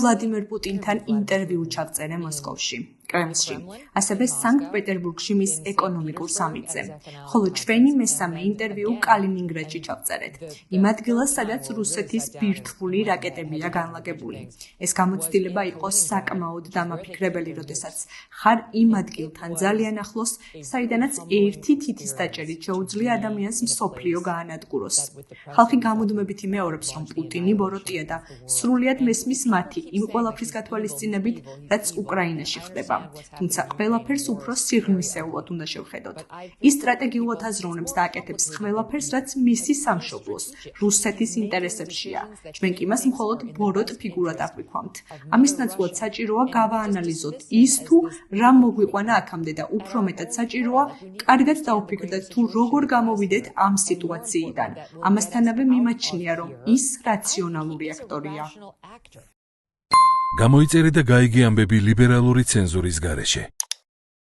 ვლადიმერ პუტინთან ინტერვიუ ჩავწერე მოსკოვში, კრემლში, ასევე სანქტ-პეტერბურგში მის ეკონომიკურ სამიტზე, ხოლო ჩვენი მესამე ინტერვიუ კალინინგრადში ჩავწერეთ, იმ ადგილას, სადაც რუსეთის ბირთვული რაკეტებია განლაგებული. ეს გამოცდილება იყო საკმაოდ დამაფიქრებელი, როდესაც ხარ იმ ადგილთან ძალიან ახლოს, საიდანაც ერთი თითის დაჭერით შეუძლია ადამიანს მსოფლიო გაანადგუროს. ხალხი გამუდმებით იმეორებს, რომ პუტინი ბოროტია და სრულიად მესმის მათი იმ ყველაფრის გათვალისწინებით, რაც უკრაინაში ხდება. თუმცა ყველაფერს უფრო სიღრმისეულად უნდა შევხედოთ. ის სტრატეგიულად აზროვნებს და აკეთებს ყველაფერს, რაც მისი სამშობლოს, რუსეთის ინტერესებშია. ჩვენ კი მას მხოლოდ ბოროტ ფიგურად აღვიქვამთ. ამის ნაცვლად საჭიროა გავაანალიზოთ ის თუ რა მოგვიყვანა აქამდე და უფრო მეტად საჭიროა კარგად დავფიქრდეთ თუ როგორ გამოვიდეთ ამ სიტუაციიდან. ამასთანავე მიმაჩნია, რომ ის რაციონალური აქტორია. გამოიწერე და გაიგე ამბები ლიბერალური ცენზურის გარეშე.